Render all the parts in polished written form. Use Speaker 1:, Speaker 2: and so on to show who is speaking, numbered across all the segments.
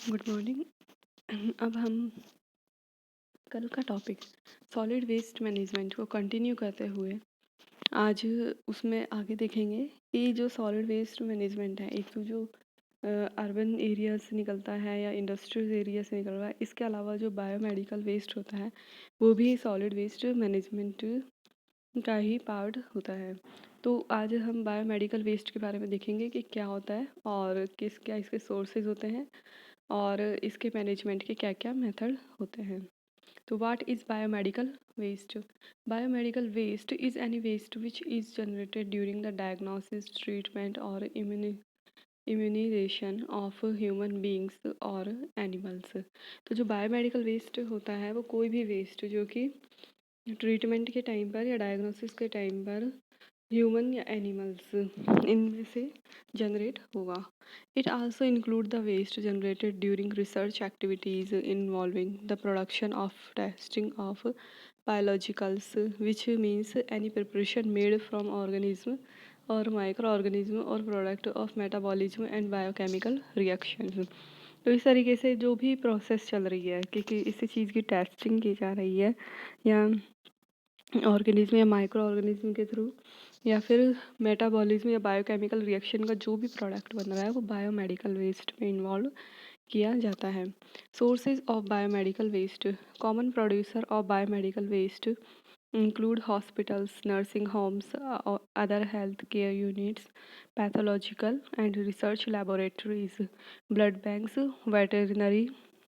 Speaker 1: Good morning. अब हम कल का टॉपिक सॉलिड वेस्ट मैनेजमेंट को कंटिन्यू करते हुए आज उसमें आगे देखेंगे कि जो सॉलिड वेस्ट मैनेजमेंट है, एक तो जो अर्बन एरिया से निकलता है या इंडस्ट्रियल एरिया से निकल रहा है, इसके अलावा जो बायोमेडिकल वेस्ट होता है वो भी सॉलिड वेस्ट मैनेजमेंट का ही पार्ट होता है। तो आज हम बायोमेडिकल वेस्ट के बारे में देखेंगे कि क्या होता है और क्या इसके सोर्सेज होते हैं और इसके मैनेजमेंट के क्या क्या मेथड होते हैं। तो what is biomedical waste? Biomedical waste is any waste which is generated during the diagnosis, treatment और इम्यूनाइजेशन ऑफ ह्यूमन बींग्स और एनिमल्स। तो जो बायोमेडिकल वेस्ट होता है वो कोई भी वेस्ट जो कि ट्रीटमेंट के टाइम पर या डायग्नोसिस के टाइम पर ह्यूमन या एनिमल्स इनमें से जनरेट होगा। It also include the waste generated during research activities involving the production of testing of biologicals which means any preparation made from organism और माइक्रो ऑर्गेनिज्म और product of metabolism and biochemical reaction. तो इस तरीके से जो भी process चल रही है कि इसी चीज़ की टेस्टिंग की जा रही है या ऑर्गेनिज्म या माइक्रो ऑर्गेनिज्म के थ्रू या फिर मेटाबॉलिज्म या बायोकेमिकल रिएक्शन का जो भी प्रोडक्ट बन रहा है वो बायोमेडिकल वेस्ट में इन्वॉल्व किया जाता है। Sources of biomedical waste. Common producer of biomedical waste include hospitals, nursing homes, or other healthcare units, pathological and research laboratories, blood banks, veterinary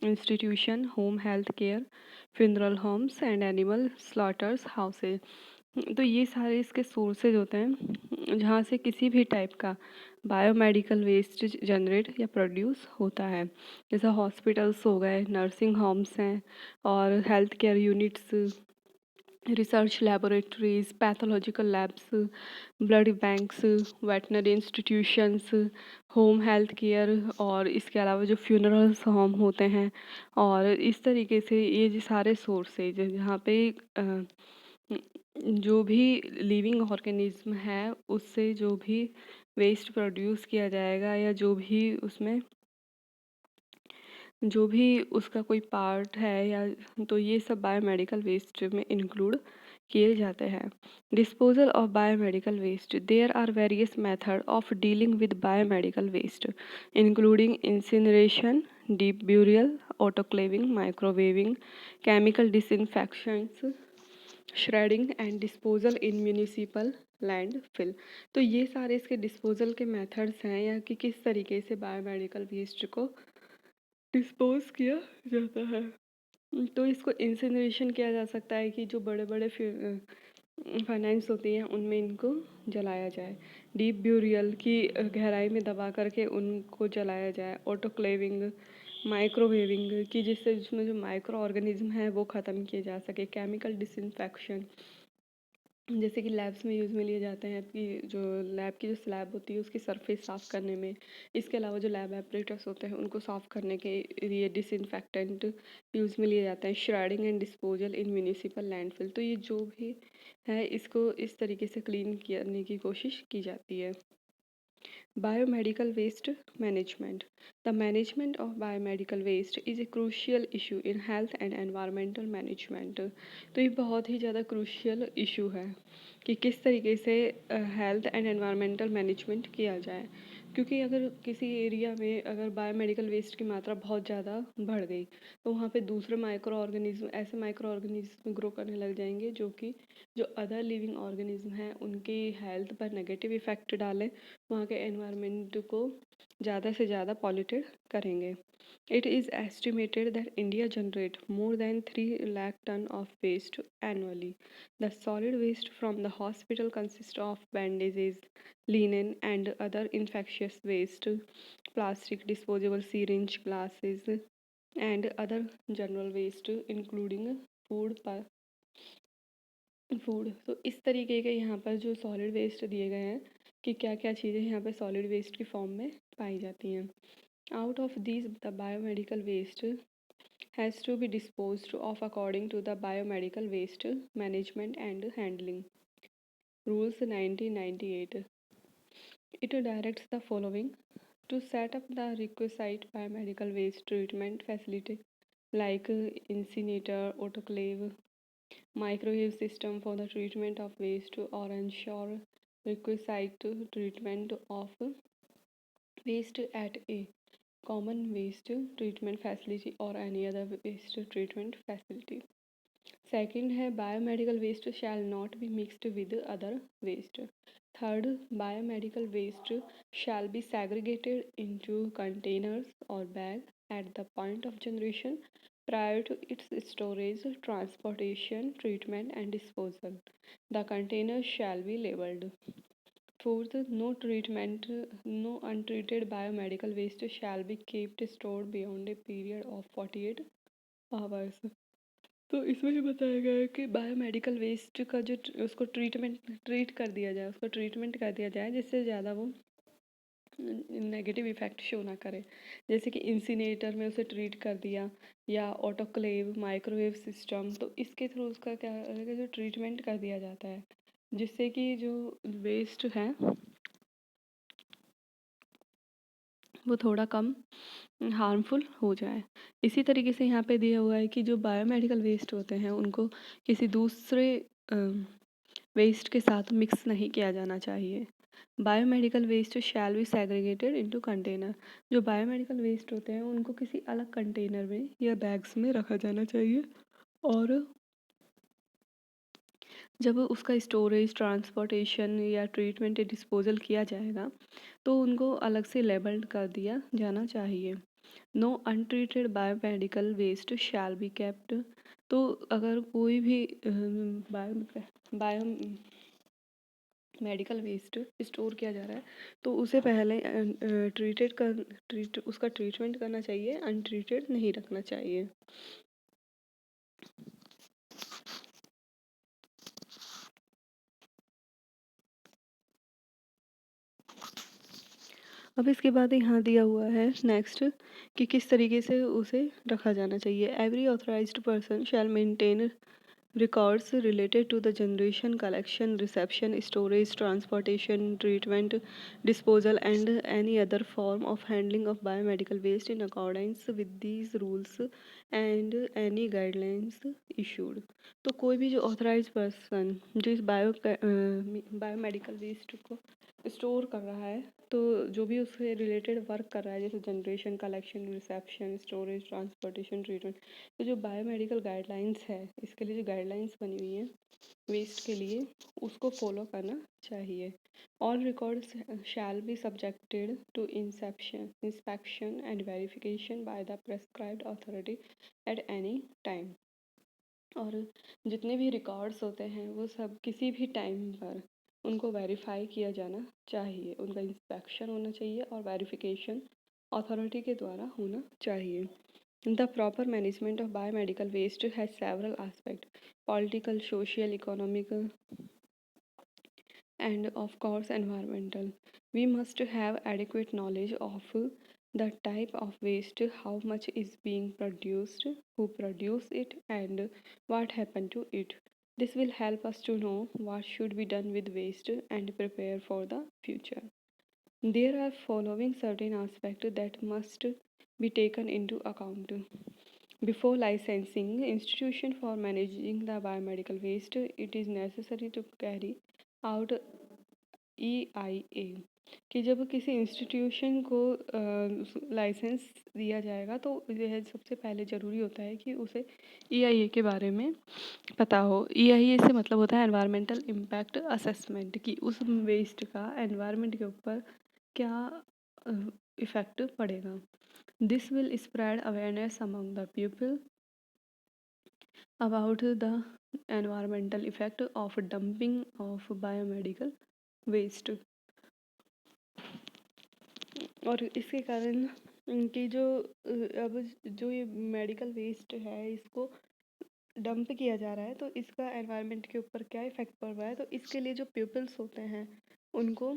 Speaker 1: institution, home health care, funeral homes and animal slaughters houses। तो ये सारे इसके sources होते हैं जहाँ से किसी भी टाइप का बायोमेडिकल वेस्ट जनरेट या प्रोड्यूस होता है। जैसे हॉस्पिटल्स हो गए, नर्सिंग होम्स हैं और health care units, research laboratories, pathological labs, blood banks, veterinary institutions, home health care और इसके अलावा जो फ्यूनरल्स होम होते हैं और इस तरीके से ये जो सारे सोर्सेज जहाँ पे जो भी लिविंग ऑर्गेनिज्म है उससे जो भी वेस्ट प्रोड्यूस किया जाएगा या जो भी उसमें जो भी उसका कोई पार्ट है या तो ये सब बायोमेडिकल वेस्ट में इंक्लूड किए जाते हैं। Disposal of biomedical waste. There are various method of dealing with biomedical waste including incineration, deep burial, autoclaving, microwaving, chemical disinfections, shredding and disposal in municipal landfill. तो ये सारे इसके डिस्पोजल के methods हैं या कि किस तरीके से बायोमेडिकल वेस्ट को डिस्पोज किया जाता है। तो इसको इंसिनरेशन किया जा सकता है कि जो बड़े बड़े फाइनेंस होती हैं उनमें इनको जलाया जाए। डीप ब्यूरियल की गहराई में दबा करके उनको जलाया जाए। ऑटोक्लेविंग, माइक्रोवेविंग की जिससे उसमें जो माइक्रो ऑर्गेनिज्म है वो ख़त्म किए जा सके। केमिकल डिसइंफेक्शन जैसे कि लैब्स में यूज़ में लिए जाते हैं कि जो लैब की जो स्लैब होती है उसकी सरफेस साफ़ करने में। इसके अलावा जो लैब एपरेटस होते हैं उनको साफ़ करने के लिए डिसइंफेक्टेंट यूज़ में लिए जाते हैं। Shredding and disposal in municipal landfill. तो ये जो भी है इसको इस तरीके से क्लीन करने की कोशिश की जाती है। Biomedical waste management. The management of biomedical waste is a crucial issue in health and environmental management. तो ये बहुत ही ज़्यादा क्रूशियल इशू है कि किस तरीके से हेल्थ एंड एनवायरमेंटल मैनेजमेंट किया जाए। क्योंकि अगर किसी एरिया में अगर बायोमेडिकल वेस्ट की मात्रा बहुत ज़्यादा बढ़ गई तो वहाँ पे दूसरे माइक्रो ऑर्गेनिज्म ऐसे माइक्रो ऑर्गेनिज्म ग्रो करने लग जाएंगे जो कि जो अदर लिविंग ऑर्गेनिज्म हैं उनकी हेल्थ पर नेगेटिव इफ़ेक्ट डालें, वहाँ के एनवायरनमेंट को ज़्यादा से ज़्यादा पॉल्यूटेड करेंगे। It is estimated that India generate more than 3 lakh ton of waste annually. The solid waste from the hospital consists of bandages, linen and other infectious waste, plastic, disposable syringe, glasses and other general waste including food. तो इस तरीके के यहाँ पर जो solid waste दिए गए हैं कि क्या क्या चीज़ें यहाँ पर सॉलिड वेस्ट की फॉर्म में पाई जाती हैं। Out of these the biomedical waste has to be disposed of according to the Biomedical Waste Management and Handling Rules 1998. It directs the following: To set up the requisite biomedical waste treatment facility like incinerator, autoclave, microwave system for the treatment of waste or ensure requisite treatment of waste at a common waste treatment facility or any other waste treatment facility. Second है biomedical waste shall not be mixed with other waste. Third, biomedical waste shall be segregated into containers or bag at the point of generation prior to its storage, transportation, treatment and disposal. The containers shall be labeled. Fourth, no untreated biomedical waste shall be kept stored beyond a period of 48 hours. तो इसमें भी बताया गया है कि biomedical waste का जो उसको ट्रीट कर दिया जाए, उसको ट्रीटमेंट कर दिया जाए जिससे ज़्यादा वो नेगेटिव इफेक्ट शो ना करे। जैसे कि इंसिनेटर में उसे ट्रीट कर दिया या ऑटोक्लेव माइक्रोवेव सिस्टम, तो इसके थ्रू उसका क्या है, जो ट्रीटमेंट कर दिया जाता है जिससे कि जो वेस्ट है वो थोड़ा कम हार्मफुल हो जाए। इसी तरीके से यहाँ पे दिया हुआ है कि जो बायोमेडिकल वेस्ट होते हैं उनको किसी दूसरे वेस्ट के साथ मिक्स नहीं किया जाना चाहिए। Biomedical waste shall be segregated into container. जो बायोमेडिकल वेस्ट होते हैं उनको किसी अलग कंटेनर में या बैग्स में रखा जाना चाहिए और जब उसका स्टोरेज, ट्रांसपोर्टेशन या ट्रीटमेंट या डिस्पोजल किया जाएगा तो उनको अलग से लेबल्ड कर दिया जाना चाहिए। No untreated biomedical waste shall be kept. तो अगर कोई भी बायो मेडिकल वेस्ट स्टोर किया जा रहा है तो उसे पहले उसका ट्रीटमेंट करना चाहिए, अनट्रीटेड नहीं रखना चाहिए। अब इसके बाद यहाँ दिया हुआ है नेक्स्ट कि किस तरीके से उसे रखा जाना चाहिए। Every authorised person shall maintain records related to the generation, collection, reception, storage, transportation, treatment, disposal, and any other form of handling of biomedical waste in accordance with these rules and any guidelines issued। तो कोई भी जो authorise person जो इस biomedical waste को store कर रहा है, तो जो भी उससे रिलेटेड वर्क कर रहा है जैसे generation, collection, reception, storage, transportation, treatment, तो जो बायोमेडिकल गाइडलाइंस है, इसके लिए जो गाइडलाइंस बनी हुई हैं वेस्ट के लिए, उसको फॉलो करना चाहिए। All records shall be subjected to inspection and verification by the prescribed authority at any time. और जितने भी रिकॉर्ड्स होते हैं वो सब किसी भी टाइम पर उनको वेरीफाई किया जाना चाहिए, उनका इंस्पेक्शन होना चाहिए और वेरिफिकेशन अथॉरिटी के द्वारा होना चाहिए। The proper management of biomedical waste has several aspects: political, social, economic, and of course environmental. We must have adequate knowledge of the type of waste, how much is being produced, who produce it, and what happened to it. This will help us to know what should be done with waste and prepare for the future. There are following certain aspects that must be taken into account. Before licensing institution for managing the biomedical waste, it is necessary to carry out EIA। कि जब किसी institution को licence दिया जाएगा तो यह सबसे पहले ज़रूरी होता है कि उसे EIA के बारे में पता हो। EIA से मतलब होता है एनवायरमेंटल इम्पैक्ट असेसमेंट, कि उस वेस्ट का एनवायरमेंट के ऊपर क्या इफ़ेक्ट पड़ेगा। This will spread awareness among the people about the environmental effect of dumping of biomedical waste। और इसके कारण कि जो अब जो ये मेडिकल वेस्ट है इसको डंप किया जा रहा है तो इसका एनवायरनमेंट के ऊपर क्या इफ़ेक्ट पड़ रहा है, तो इसके लिए जो पीपल्स होते हैं उनको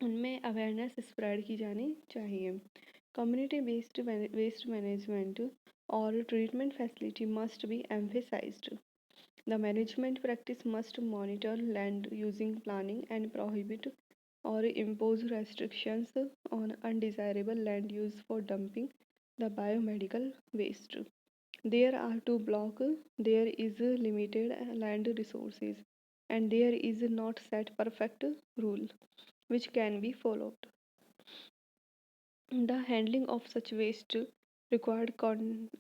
Speaker 1: उनमें अवेयरनेस स्प्रेड की जानी चाहिए। कम्युनिटी वेस्ट मैनेजमेंट और treatment facility must be emphasised. The management practice must monitor land using planning and prohibit or impose restrictions on undesirable land use for dumping the biomedical waste. There are to block, there is limited land resources, and there is not set perfect rule which can be followed. The handling of such waste required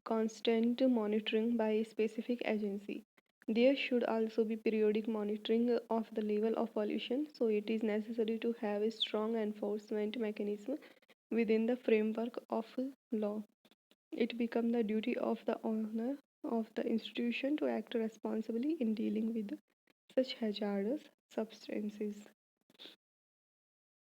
Speaker 1: constant monitoring by a specific agency. There should also be periodic monitoring of the level of pollution, so it is necessary to have a strong enforcement mechanism within the framework of law. It becomes the duty of the owner of the institution to act responsibly in dealing with such hazardous substances.